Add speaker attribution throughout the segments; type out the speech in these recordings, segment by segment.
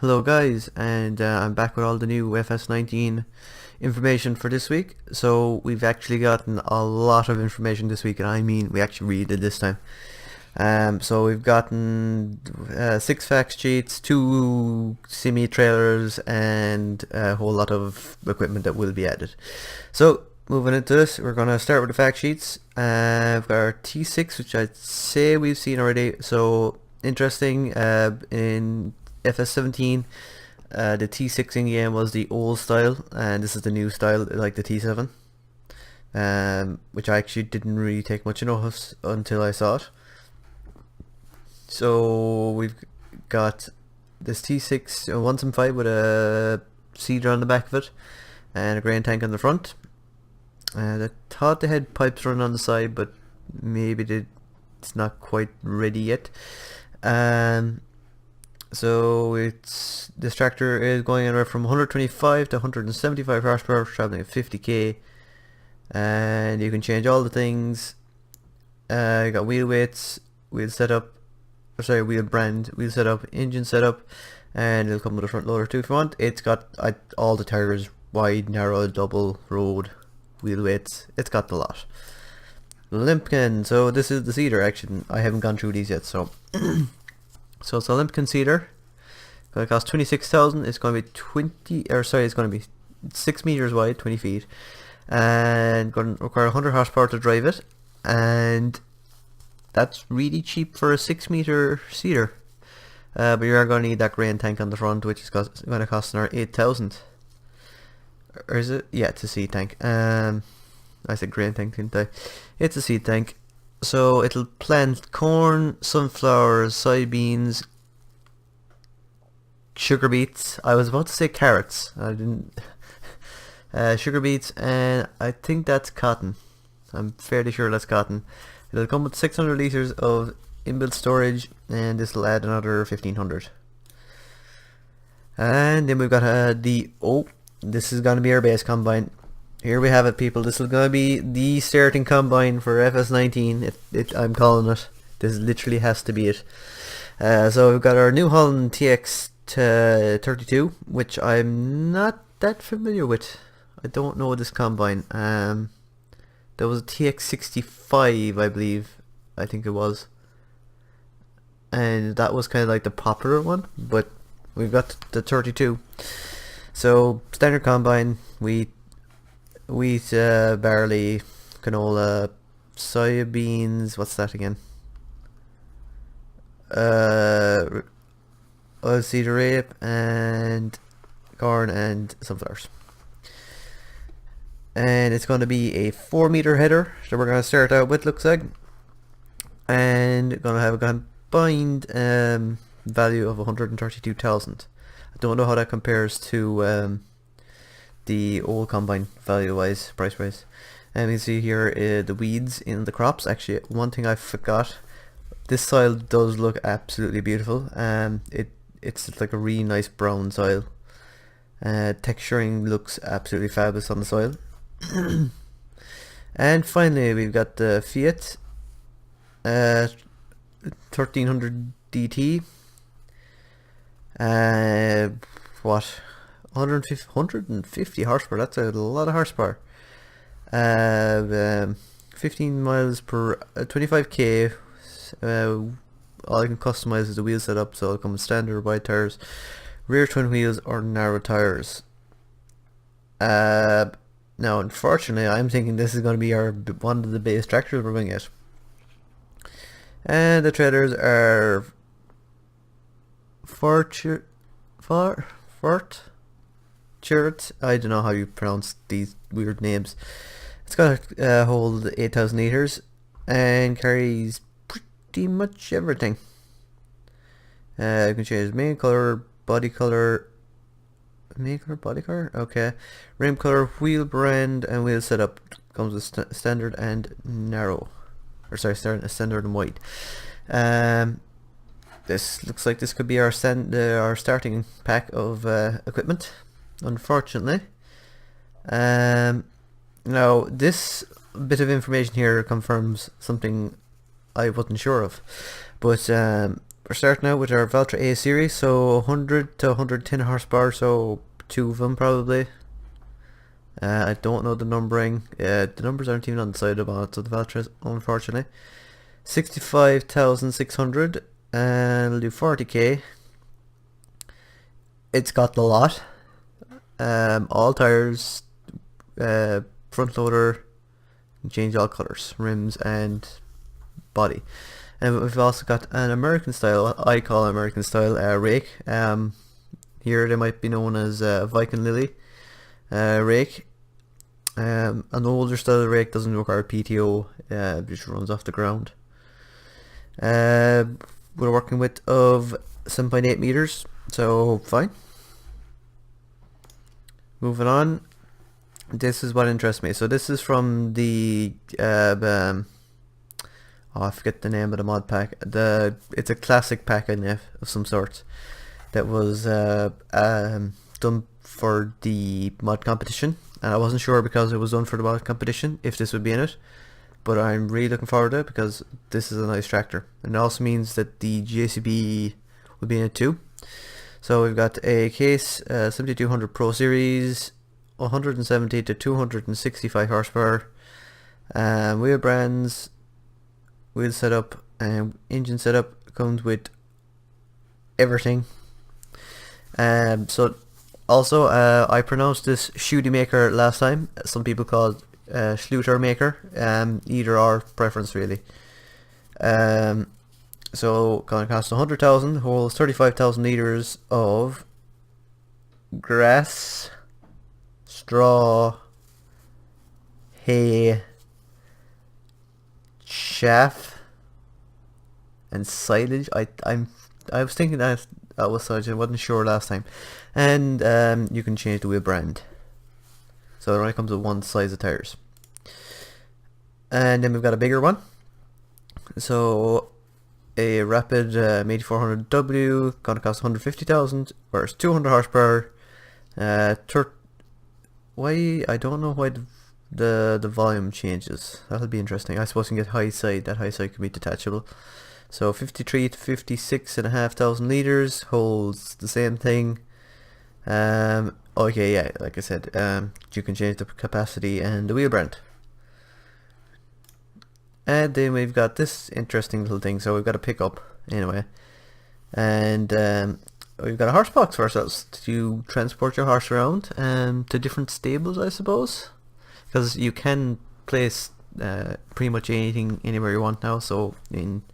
Speaker 1: Hello guys, and I'm back with all the new FS19 information for this week. So we've actually gotten a lot of information this week, and I mean we actually really did this time. So we've gotten 6 fact sheets, 2 semi-trailers, and a whole lot of equipment that will be added. So moving into this, we're going to start with the fact sheets. We've got our T6, which I'd say we've seen already. So interesting, in FS17, the T6 in game was the old style, and this is the new style, like the T7, which I actually didn't really take much notice until I saw it. So we've got this T6 175 with a cedar on the back of it and a grain tank on the front. And I thought they had pipes running on the side, but maybe it's not quite ready yet. So this tractor is going anywhere from 125 to 175 horsepower, traveling at 50k, and you can change all the things. You got wheel weights, wheel setup, wheel brand, wheel setup, engine setup, and it'll come with a front loader too if you want. It's got all the tires, wide, narrow, double, road, wheel weights. It's got the lot. Limpkin, so this is the cedar action. I haven't gone through these yet, so so it's a Limpkin cedar. Going to cost 26,000. It's going to be it's going to be 6 meters wide, 20 feet, and going to require 100 horsepower to drive it. And that's really cheap for a 6-meter cedar. But you are going to need that grain tank on the front, which is going to cost another 8,000. Or is it? Yeah, it's a seed tank. I said grain tank, didn't I? It's a seed tank. So it'll plant corn, sunflowers, soybeans, sugar beets. I was about to say carrots. I didn't. Sugar beets, and I think that's cotton. I'm fairly sure that's cotton. It'll come with 600 liters of inbuilt storage, and this will add another 1,500. And then we've got this is going to be our base combine. Here we have it, people. This is going to be the starting combine for FS19. I'm calling it. This literally has to be it. So we've got our New Holland TX 32, which I'm not that familiar with. I don't know this combine. There was a TX 65, I believe. I think it was. And that was kind of like the popular one, but we've got the 32. So standard combine, wheat, barley, canola, soybeans, what's that again? Oilseed rape, and corn and sunflowers. And it's going to be a 4-meter header that we're going to start out with, looks like. And going to have a combined value of 132,000. I don't know how that compares to the old combine value wise, price wise. And you see here the weeds in the crops. Actually, one thing I forgot, this soil does look absolutely beautiful. It's like a really nice brown soil. Texturing looks absolutely fabulous on the soil. And finally we've got the Fiat 1300 DT. What? 150 horsepower. That's a lot of horsepower. 15 miles per 25k. All I can customize is the wheel setup, so it'll come with standard wide tires, rear twin wheels, or narrow tires. Now, unfortunately, I'm thinking this is going to be one of the base tractors we're going to get. And the trailers are Fort. I don't know how you pronounce these weird names. It's going to hold 8,000 liters and carries pretty much everything. You can change main color, body color. Main color, body color? Okay. Rim color, wheel brand, and wheel setup. Comes with standard and narrow. Or sorry, standard and wide. This looks like this could be our starting pack of equipment, unfortunately. Now this bit of information here confirms something I wasn't sure of, but we're starting out with our Valtra A series, so 100 to 110 horsepower, so 2 of them probably. I don't know the numbering. The numbers aren't even on the side of the bonnet, so the Valtra, unfortunately. 65,600, and we'll do 40k. It's got the lot. All tires, front loader, change all colours, rims and body. And we've also got an American style, I call American style, rake. Here they might be known as Viking Lily rake. An older style rake doesn't require PTO, just runs off the ground. We're working with of 7.8 meters, so fine. Moving on, this is what interests me. So this is from the I forget the name of the mod pack. It's a classic pack of some sort that was done for the mod competition, and I wasn't sure because it was done for the mod competition if this would be in it, but I'm really looking forward to it because this is a nice tractor, and it also means that the JCB will be in it too. So we've got a case, 7200 Pro Series, 170 to 265 horsepower, wheel brands, wheel setup, and engine setup comes with everything. So also I pronounced this Shooty Maker last time. Some people call it Schluter Maker. Either or preference really. So gonna cost 100,000, holds 35,000 liters of grass, straw, hay, chaff, and silage. I was thinking that was silage. I wasn't sure last time. And you can change the wheel brand. So it only comes with one size of tires. And then we've got a bigger one. So a Rapid 8400W, gonna cost 150,000, or it's 200 horsepower. Why, I don't know why the volume changes. That'll be interesting. I suppose you can get high side. That high side can be detachable. So 53 to 56,500 liters, holds the same thing. Okay, yeah, like I said, you can change the capacity and the wheel brand. And then we've got this interesting little thing. So we've got a pickup anyway, and we've got a horse box for ourselves to transport your horse around to different stables, I suppose, because you can place pretty much anything anywhere you want now. So in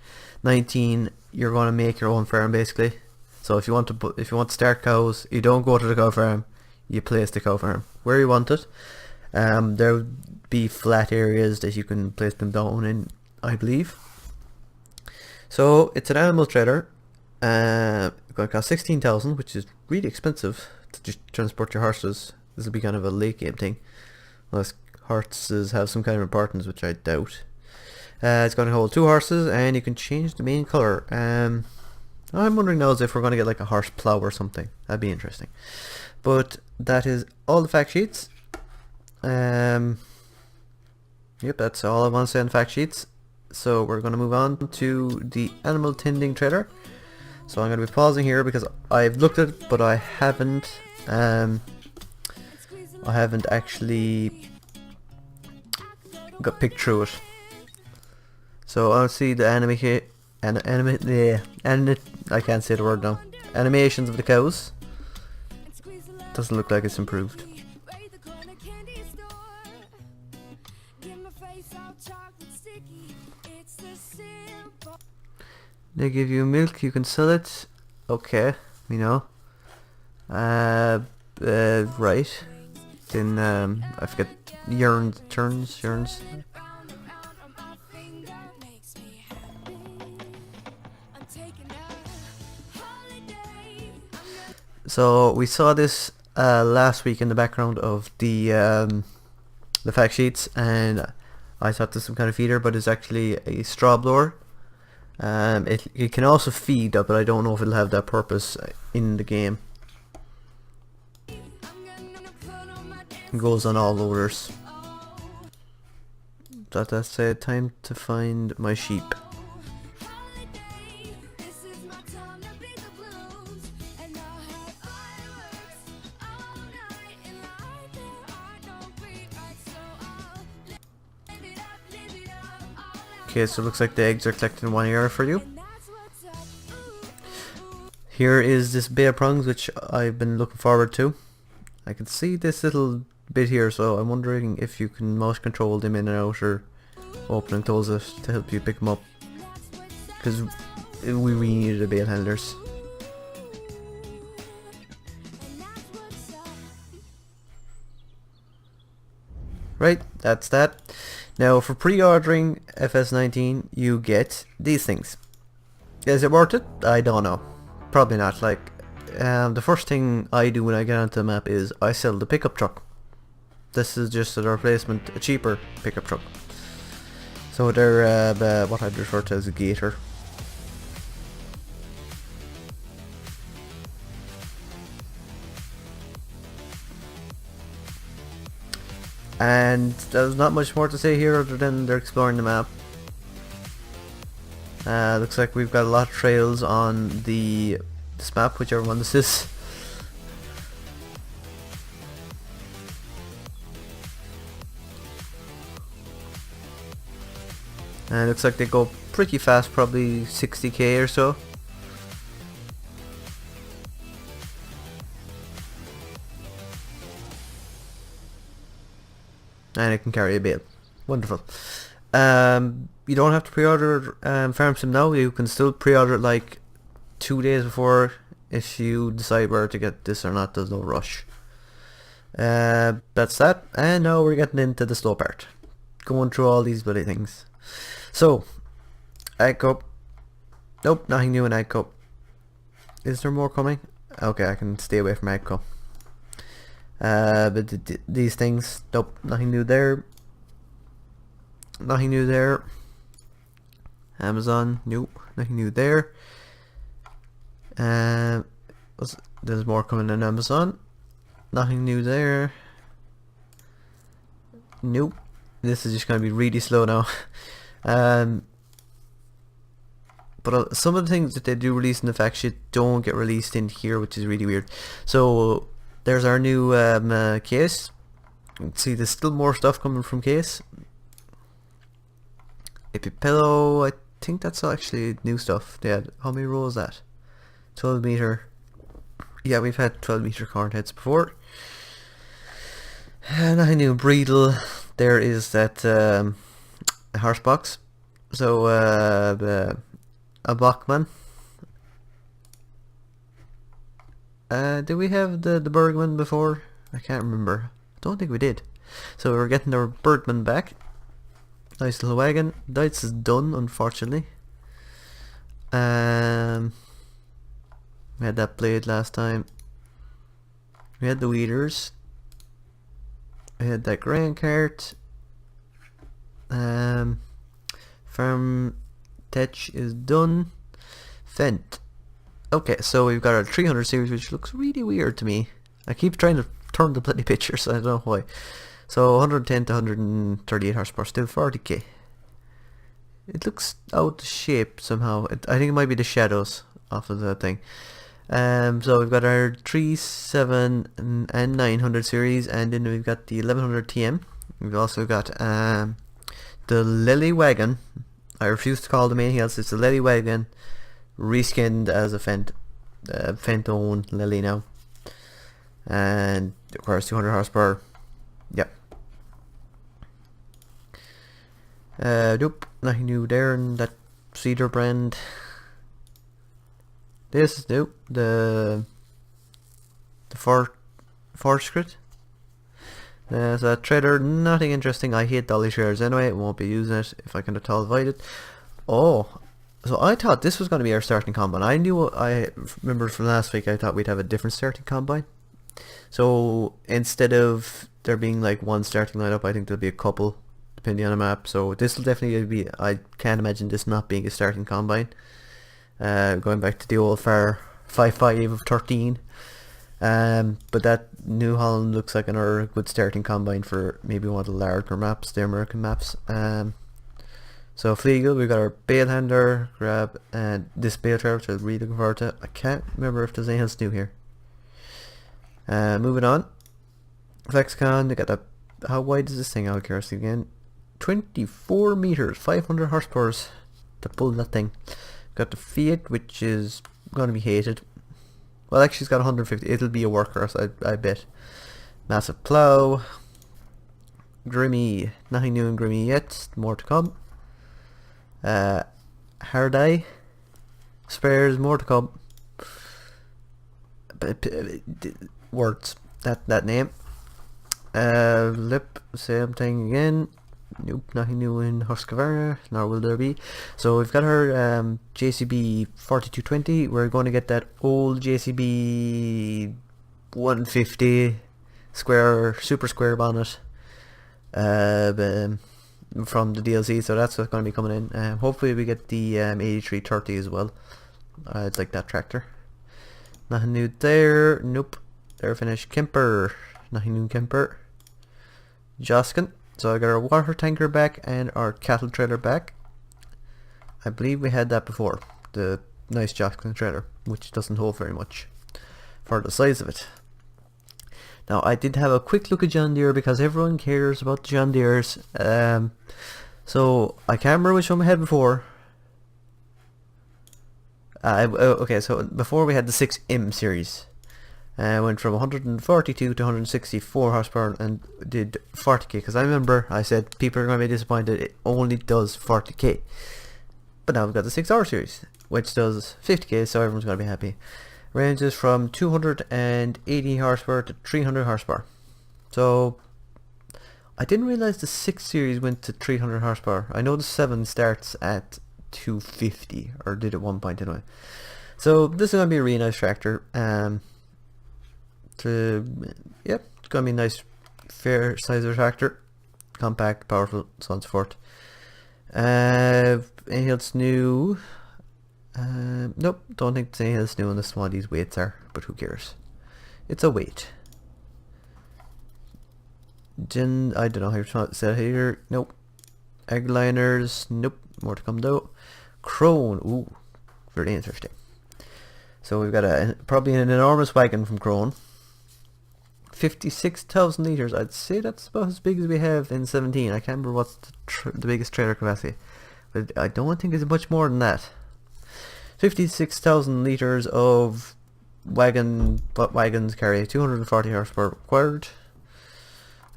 Speaker 1: 19 you're going to make your own farm basically. So if you want to start cows, you don't go to the cow farm, you place the cow farm where you want it. There would be flat areas that you can place them down in, I believe. So it's an animal trailer. Going to cost 16,000, which is really expensive to just transport your horses. This will be kind of a late game thing, unless horses have some kind of importance, which I doubt. It's going to hold 2 horses, and you can change the main colour. I'm wondering now if we're going to get like a horse plough or something. That'd be interesting. But that is all the fact sheets. Yep, that's all I want to say on fact sheets. So we're going to move on to the animal tending trailer. So I'm going to be pausing here because I've looked at it, but I haven't actually got picked through it. So I'll see the I can't say the word now. Animations of the cows. Doesn't look like it's improved. They give you milk, you can sell it. Okay, you know. Right. Then I forget, yearns. So we saw this last week in the background of the fact sheets, and I thought this was some kind of feeder, but it's actually a straw blower. It can also feed, but I don't know if it'll have that purpose in the game. It goes on all loaders. That's it. Time to find my sheep. Okay, so it looks like the eggs are collected in one area for you. Here is this bay of prongs, which I've been looking forward to. I can see this little bit here, so I'm wondering if you can mouse control them in and out, or open and close it to help you pick them up, because we really needed a bale handlers. Right, that's that. Now for pre-ordering FS19 you get these things. Is it worth it? I don't know. Probably not. Like, the first thing I do when I get onto the map is I sell the pickup truck. This is just a replacement, a cheaper pickup truck. So they're what I'd refer to as a gator. And there's not much more to say here other than they're exploring the map. Looks like we've got a lot of trails on this map, whichever one this is. And it looks like they go pretty fast, probably 60k or so. And it can carry a bale. Wonderful. You don't have to pre-order Farm Sim now. You can still pre-order it like 2 days before if you decide whether to get this or not. There's no rush. That's that. And now we're getting into the slow part. Going through all these bloody things. So, Egg Cup. Nope, nothing new in Egg Cup. Is there more coming? Okay, I can stay away from Egg Cup. But these things, nope, nothing new there. Nothing new there. Amazon, nope, nothing new there. There's more coming in Amazon. Nothing new there. Nope. This is just going to be really slow now. But some of the things that they do release in the fact sheet don't get released in here, which is really weird. So there's our new case. You can see there's still more stuff coming from case. Epic pillow, I think that's actually new stuff. Yeah, how many rows is that? 12 meter. Yeah, we've had 12 meter corn heads before. Nothing new. Breedle. There is that horse box. So a Bachman. Did we have the Bergman before? I can't remember. I don't think we did. So we're getting our Bergman back. Nice little wagon. Dice is done, unfortunately. We had that blade last time. We had the weeders. We had that grain cart. Farm Tech is done. Fent. Okay, so we've got our 300 series, which looks really weird to me. I keep trying to turn the bloody pictures, I don't know why. So 110 to 138 horsepower, still 40k. It looks out of shape somehow. I think it might be the shadows off of the thing. So we've got our 3, 7 and 900 series, and then we've got the 1100 TM. We've also got the Lily Wagon. I refuse to call them anything else. It's the Lily Wagon reskinned as a Fent-owned Lily now, and it requires 200 horsepower. Yep. Nope, nothing new there in that Cedar brand. This is new, the Forscrit. So that trader, nothing interesting. I hate dolly shares anyway. Won't be using it if I can at all avoid it. Oh, so I thought this was going to be our starting combine. I remember from last week I thought we'd have a different starting combine. So instead of there being like one starting lineup, I think there'll be a couple depending on the map. So this will definitely be, I can't imagine this not being a starting combine. Going back to the old FAR 5.5 of 13. But that New Holland looks like another good starting combine for maybe one of the larger maps, the American maps. So Fleagle, we've got our bale handler, grab, and this bale trailer, which I was really looking forward to. I can't remember if there's anything else new here. Moving on. Flexcon, they got that. How wide is this thing out of curiosity again? 24 meters, 500 horsepower to pull that thing. Got the Fiat, which is going to be hated. Well, actually, it's got 150. It'll be a workhorse, I bet. Massive plow. Grimmy. Nothing new in Grimmy yet. More to come. Hard eye. Spares. More to come. Words. That name. Lip. Same thing again. Nope, nothing new in Husqvarna, nor will there be. So we've got her JCB 4220. We're going to get that old JCB 150 square, super square bonnet from the DLC. So that's what's going to be coming in. Hopefully we get the 8330 as well. I'd like that tractor. Nothing new there. Nope. They're finished. Kemper. Nothing new in Kemper. Joskin. So I got our water tanker back and our cattle trailer back. I believe we had that before. The nice Joskin trailer, which doesn't hold very much for the size of it. Now I did have a quick look at John Deere because everyone cares about the John Deeres. So I can't remember which one we had before. Okay, so before we had the 6M series. Went from 142 to 164 horsepower and did 40k, because I remember I said people are going to be disappointed it only does 40k. But now we've got the 6R series, which does 50k, so everyone's going to be happy. Ranges from 280 horsepower to 300 horsepower. So I didn't realize the 6 series went to 300 horsepower. I know the 7 starts at 250, or did at one point anyway. So this is going to be a really nice tractor. Yep, it's gonna be a nice fair size of tractor, compact, powerful, so on and so forth. Anything else new? Nope, don't think there's anything else new on this one. These weights are, but who cares? It's a weight. I don't know how you're set here. Nope. Egg liners. Nope. More to come though. Crone. Ooh, very interesting. So we've got probably an enormous wagon from Crone. 56,000 litres. I'd say that's about as big as we have in 17. I can't remember what's the biggest trailer capacity, but I don't think it's much more than that. 56,000 litres of wagon, but wagons carry 240 horsepower required.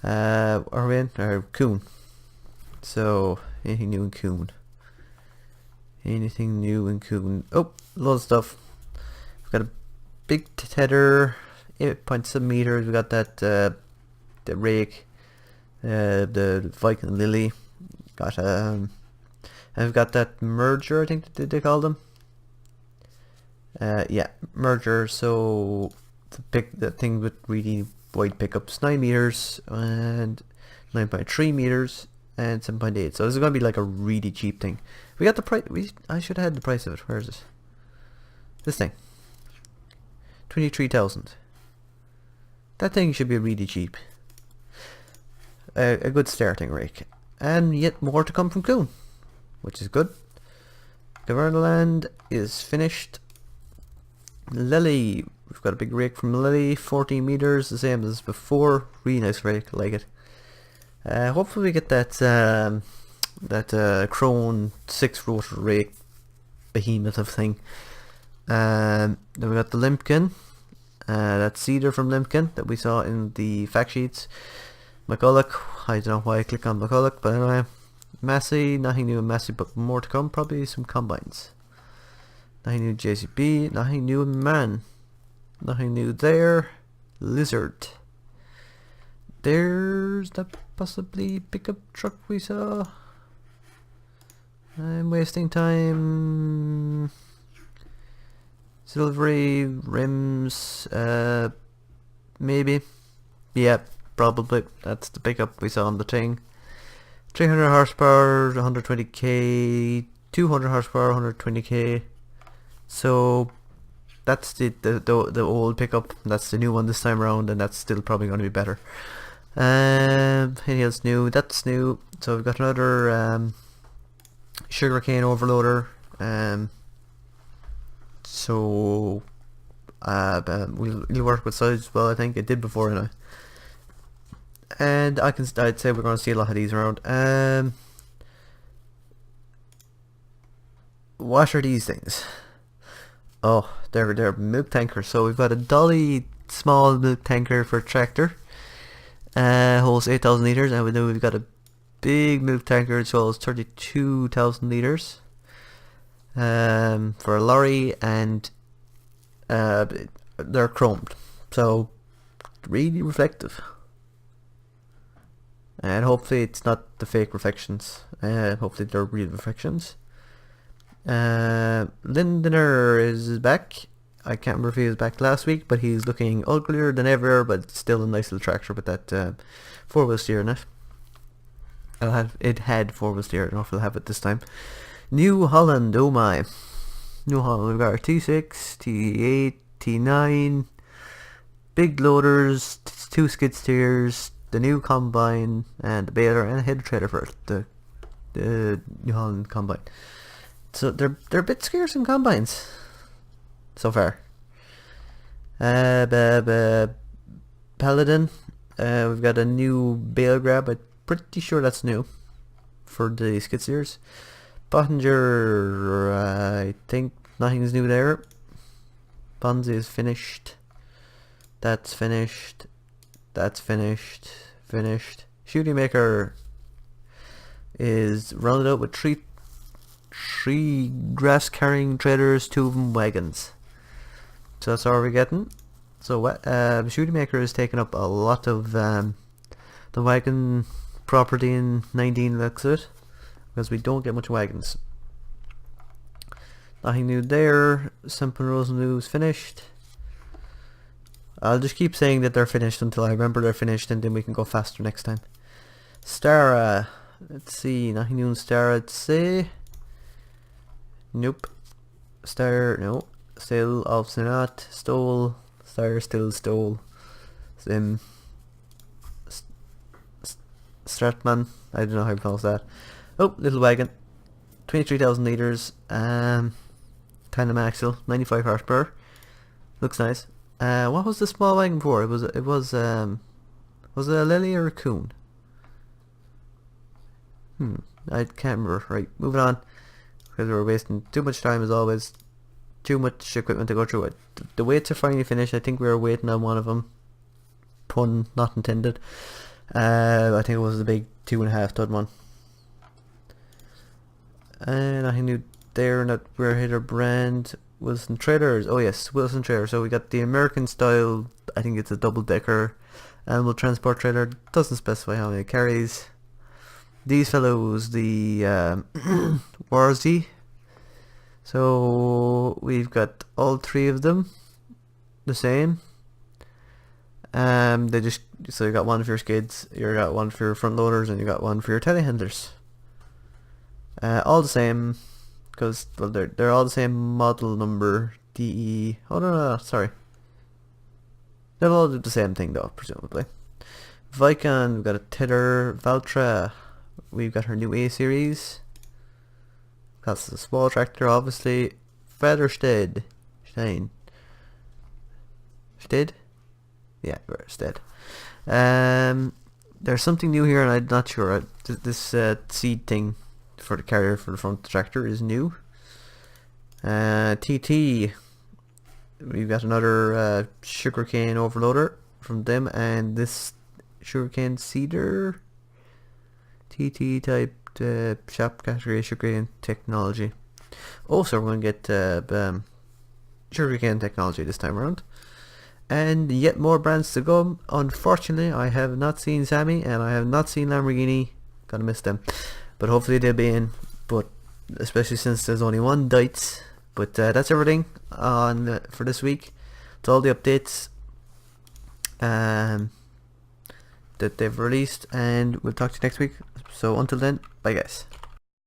Speaker 1: Are we in? Coon. So anything new in Coon? Anything new in Coon? Oh, loads of stuff. We've got a big tether. 8.7 meters. We got that the rake, the Viking Lily. Got and we've got that merger. I think they call them. Yeah, merger. So the thing with really wide pickups, 9 meters and 9.3 meters and 7.8. So this is gonna be like a really cheap thing. We got the price. I should have had the price of it. Where is it? This thing. 23,000. That thing should be really cheap. A good starting rake. And yet more to come from Coon, which is good. Gavernaland is finished. Lily, we've got a big rake from Lily, 14 meters, the same as before. Really nice rake, like it. Hopefully we get that Crone 6 rotor rake behemoth of thing. Then we got the Limpkin. That cedar from Limpkin that we saw in the fact sheets. McCulloch, I don't know why I click on McCulloch, but anyway. Massey, nothing new in Massey, but more to come, probably some combines. Nothing new in JCB, nothing new in Man. Nothing new there. Lizard. There's that possibly pickup truck we saw. I'm wasting time. Silvery rims, maybe. Yeah, probably. That's the pickup we saw on the thing. 300 horsepower, 120k, 200 horsepower, 120k. So that's the old pickup. That's the new one this time around, and that's still probably going to be better. Anything else new? That's new. So we've got another sugarcane overloader. So we'll work with size as well. I think it did before, anyway. And I'd say we're going to see a lot of these around. What are these things? Oh, they're milk tankers. So we've got a dolly small milk tanker for a tractor. Holds 8,000 litres, and then we've got a big milk tanker which holds 32,000 litres. For a lorry, and they're chromed, so really reflective. And hopefully it's not the fake reflections. Hopefully they're real reflections. Lindener is back. I can't remember if he was back last week, but he's looking uglier than ever, but still a nice little tractor with that 4-wheel steer in it. It had 4-wheel steer, I don't know if it'll have it this time. New Holland, oh my. New Holland, we've got our T6, T8, T9, big loaders, 2 skid steers, the new combine, and the baler and a header trailer for it, the New Holland combine. So they're a bit scarce in combines so far. Paladin, we've got a new bale grab. I'm pretty sure that's new for the skid steers. Pottinger, I think nothing's new there. Bonzi is finished. That's finished. That's finished. Finished. Shooting Maker is rounded out with three grass carrying trailers, 2 of them wagons. So that's all we're getting. So Shooting Maker is taking up a lot of the wagon property in 19 looks it, because we don't get much wagons. Nothing new there. Simple Rosenloo is finished. I'll just keep saying that they're finished until I remember they're finished, and then we can go faster next time. Stara, let's see, nothing new in Stara, I'd say. Nope. Star, no. Still, obviously not. Stole. Star, still stole. Sim. Stratman, I don't know how you pronounce that. Oh, little wagon. 23,000 litres. Tandem axle, 95 horsepower. Looks nice. What was the small wagon for? Was it a Lily or a Coon? I can't remember. Right, moving on, because we're wasting too much time as always. Too much equipment to go through it. The weights are finally finished. I think we were waiting on one of them. Pun not intended. I think it was the big 2.5 ton one. And I knew there that where hitter brand Wilson trailers. Oh yes, Wilson trailer. So we got the American style, I think it's a double decker animal transport trailer. Doesn't specify how many it carries. These fellows, the Warzy. So we've got all 3 of them the same. They just, so you got one for your skids, you got one for your front loaders, and you got one for your telehandlers. All the same, because well, they're all the same model number, DE. Oh no, sorry. They'll all do the same thing though, presumably. Vicon, we've got a Tedder. Valtra, we've got her new A series. That's a small tractor, obviously. Featherstead, Stein. Stead? Yeah, Stead. There's something new here, and I'm not sure. This seed thing for the carrier for the front of the tractor is new. TT, we've got another sugarcane overloader from them, and this sugarcane seeder. TT type shop category sugarcane technology. Also, we're going to get sugarcane technology this time around. And yet more brands to come. Unfortunately, I have not seen Sammy, and I have not seen Lamborghini. Gotta miss them. But hopefully they'll be in. But especially since there's only one Dites. But that's everything on for this week. It's all the updates that they've released, and we'll talk to you next week. So until then, bye guys.